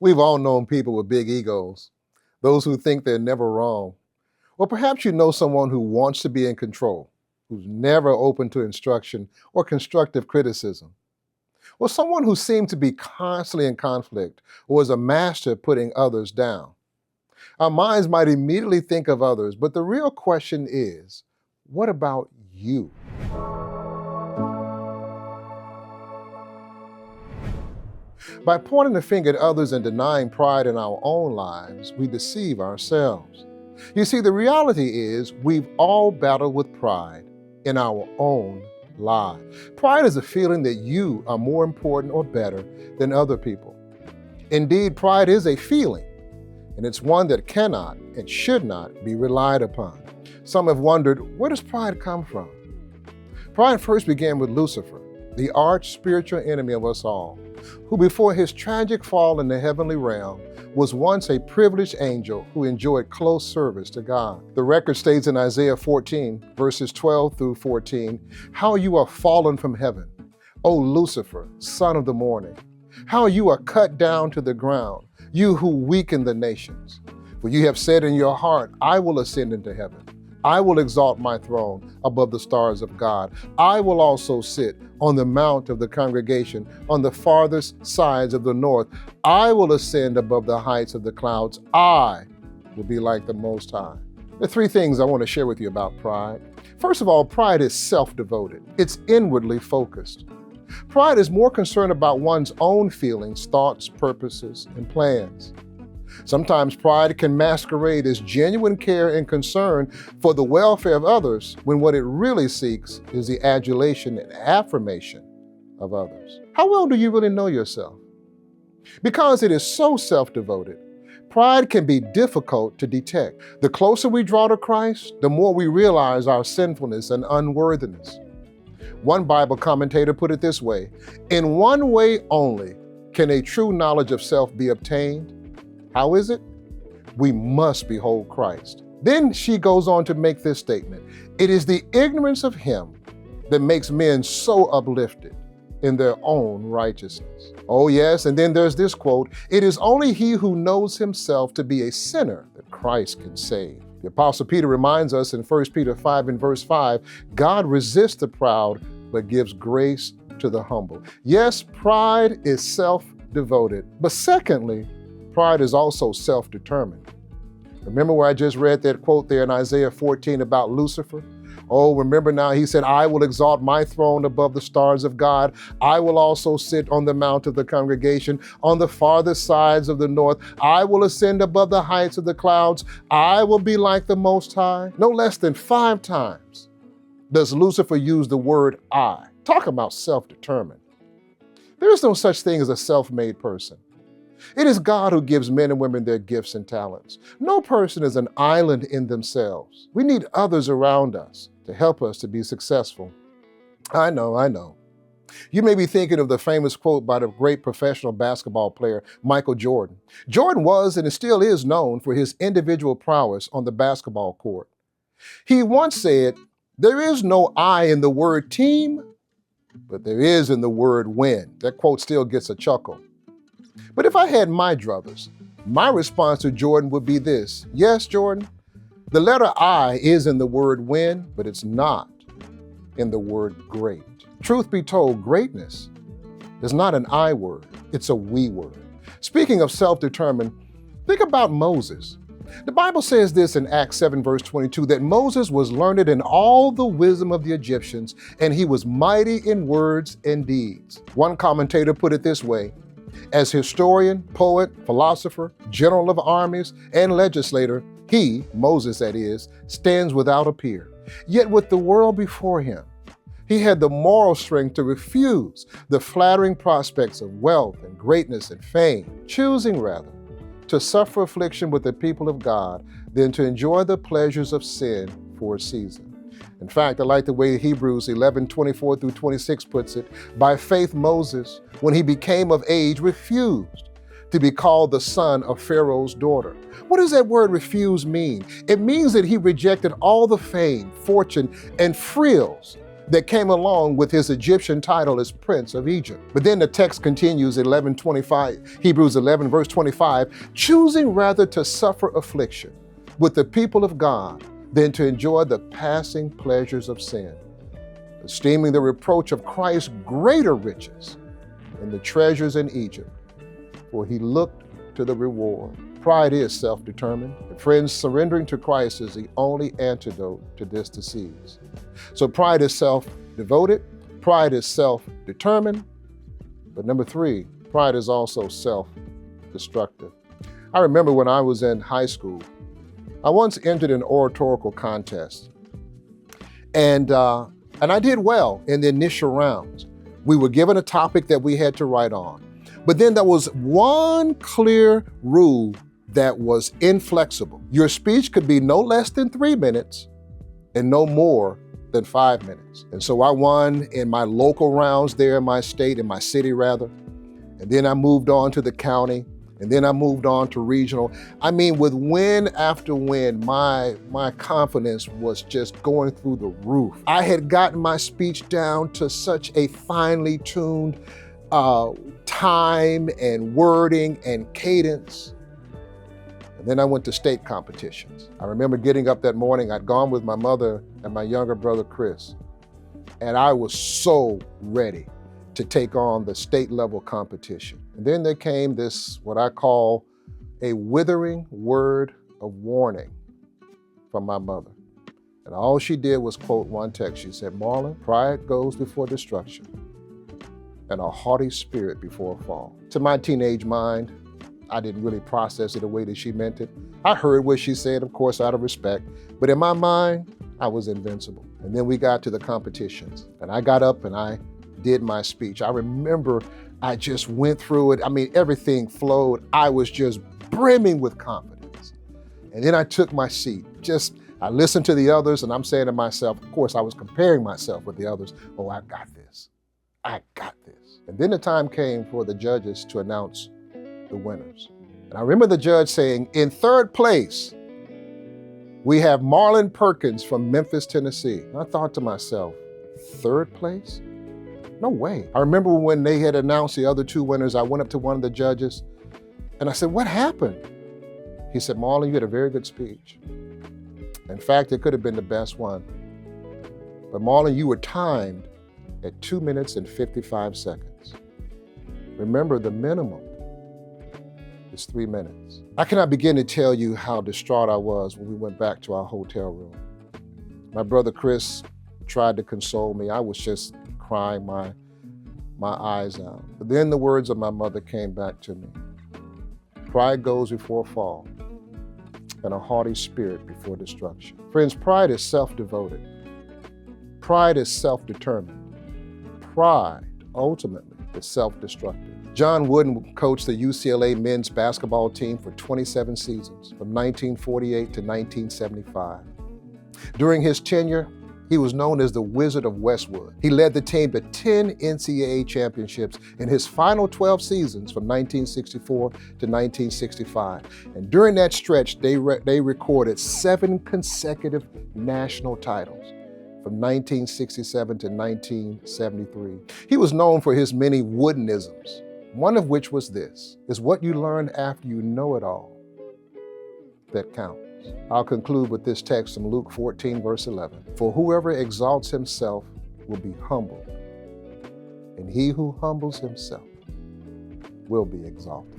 We've all known people with big egos, those who think they're never wrong. Or perhaps you know someone who wants to be in control, who's never open to instruction or constructive criticism. Or someone who seems to be constantly in conflict or is a master at putting others down. Our minds might immediately think of others, but the real question is, what about you? By pointing the finger at others and denying pride in our own lives, we deceive ourselves. You see, the reality is we've all battled with pride in our own lives. Pride is a feeling that you are more important or better than other people. Indeed, pride is a feeling, and it's one that cannot and should not be relied upon. Some have wondered, where does pride come from? Pride first began with Lucifer, the arch spiritual enemy of us all, who before his tragic fall in the heavenly realm was once a privileged angel who enjoyed close service to God. The record states in Isaiah 14, verses 12 through 14, how you are fallen from heaven, O Lucifer, son of the morning, how you are cut down to the ground, you who weaken the nations. For you have said in your heart, I will ascend into heaven. I will exalt my throne above the stars of God. I will also sit on the mount of the congregation on the farthest sides of the north. I will ascend above the heights of the clouds. I will be like the Most High. There are three things I want to share with you about pride. First of all, pride is self-devoted. It's inwardly focused. Pride is more concerned about one's own feelings, thoughts, purposes, and plans. Sometimes pride can masquerade as genuine care and concern for the welfare of others when what it really seeks is the adulation and affirmation of others. How well do you really know yourself? Because it is so self-devoted, pride can be difficult to detect. The closer we draw to Christ, the more we realize our sinfulness and unworthiness. One Bible commentator put it this way, in one way only can a true knowledge of self be obtained. How is it? We must behold Christ. Then she goes on to make this statement. It is the ignorance of him that makes men so uplifted in their own righteousness. Oh yes, and then there's this quote, it is only he who knows himself to be a sinner that Christ can save. The Apostle Peter reminds us in 1 Peter 5 and verse 5, God resists the proud, but gives grace to the humble. Yes, pride is self-devoted, but secondly, pride is also self-determined. Remember where I just read that quote there in Isaiah 14 about Lucifer? Oh, remember now, he said, I will exalt my throne above the stars of God. I will also sit on the mount of the congregation on the farthest sides of the north. I will ascend above the heights of the clouds. I will be like the Most High. No less than 5 times does Lucifer use the word I. Talk about self-determined. There is no such thing as a self-made person. It is God who gives men and women their gifts and talents. No person is an island in themselves. We need others around us to help us to be successful. I know. You may be thinking of the famous quote by the great professional basketball player, Michael Jordan. Jordan was and still is known for his individual prowess on the basketball court. He once said, there is no I in the word team, but there is in the word win. That quote still gets a chuckle. But if I had my druthers, my response to Jordan would be this. Yes, Jordan, the letter I is in the word win, but it's not in the word great. Truth be told, greatness is not an I word, it's a we word. Speaking of self-determined, think about Moses. The Bible says this in Acts 7 verse 22, that Moses was learned in all the wisdom of the Egyptians, and he was mighty in words and deeds. One commentator put it this way, as historian, poet, philosopher, general of armies, and legislator, he, Moses that is, stands without a peer. Yet with the world before him, he had the moral strength to refuse the flattering prospects of wealth and greatness and fame, choosing rather to suffer affliction with the people of God than to enjoy the pleasures of sin for a season. In fact, I like the way Hebrews 11:24 through 26 puts it. By faith, Moses, when he became of age, refused to be called the son of Pharaoh's daughter. What does that word refuse mean? It means that he rejected all the fame, fortune, and frills that came along with his Egyptian title as Prince of Egypt. But then the text continues, Hebrews 11, verse 25, choosing rather to suffer affliction with the people of God than to enjoy the passing pleasures of sin, esteeming the reproach of Christ greater riches than the treasures in Egypt, for he looked to the reward. Pride is self-determined. Friends, surrendering to Christ is the only antidote to this disease. So pride is self-devoted, pride is self-determined, but number 3, pride is also self-destructive. I remember when I was in high school, I once entered an oratorical contest, and I did well in the initial rounds. We were given a topic that we had to write on, but then there was one clear rule that was inflexible. Your speech could be no less than 3 minutes and no more than 5 minutes. And so I won in my local rounds there in my state, in my city rather, and then I moved on to the county, and then I moved on to regional. I mean, with win after win, my confidence was just going through the roof. I had gotten my speech down to such a finely tuned time and wording and cadence. And then I went to state competitions. I remember getting up that morning, I'd gone with my mother and my younger brother, Chris, and I was so ready to take on the state level competition. And then there came this, what I call a withering word of warning from my mother. And all she did was quote one text. She said, "Marlon, pride goes before destruction and a haughty spirit before a fall." To my teenage mind, I didn't really process it the way that she meant it. I heard what she said, of course, out of respect, but in my mind, I was invincible. And then we got to the competitions, and I got up and I did my speech. I remember I just went through it. I mean, everything flowed. I was just brimming with confidence. And then I took my seat. I listened to the others, and I'm saying to myself, of course, I was comparing myself with the others. Oh, I got this. I got this. And then the time came for the judges to announce the winners. And I remember the judge saying, in 3rd place, we have Marlon Perkins from Memphis, Tennessee. And I thought to myself, 3rd place? No way. I remember when they had announced the other 2 winners, I went up to one of the judges and I said, "What happened?" He said, "Marlon, you had a very good speech. In fact, it could have been the best one. But Marlon, you were timed at 2 minutes and 55 seconds. Remember, the minimum is 3 minutes." I cannot begin to tell you how distraught I was when we went back to our hotel room. My brother Chris tried to console me. I was just crying my eyes out. But then the words of my mother came back to me. Pride goes before a fall, and a haughty spirit before destruction. Friends, pride is self-devoted. Pride is self-determined. Pride, ultimately, is self-destructive. John Wooden coached the UCLA men's basketball team for 27 seasons, from 1948 to 1975. During his tenure, he was known as the Wizard of Westwood. He led the team to 10 NCAA championships in his final 12 seasons from 1964 to 1965. And during that stretch, they recorded 7 consecutive national titles from 1967 to 1973. He was known for his many Woodenisms, one of which was this: is what you learn after you know it all that counts. I'll conclude with this text from Luke 14, verse 11. For whoever exalts himself will be humbled, and he who humbles himself will be exalted.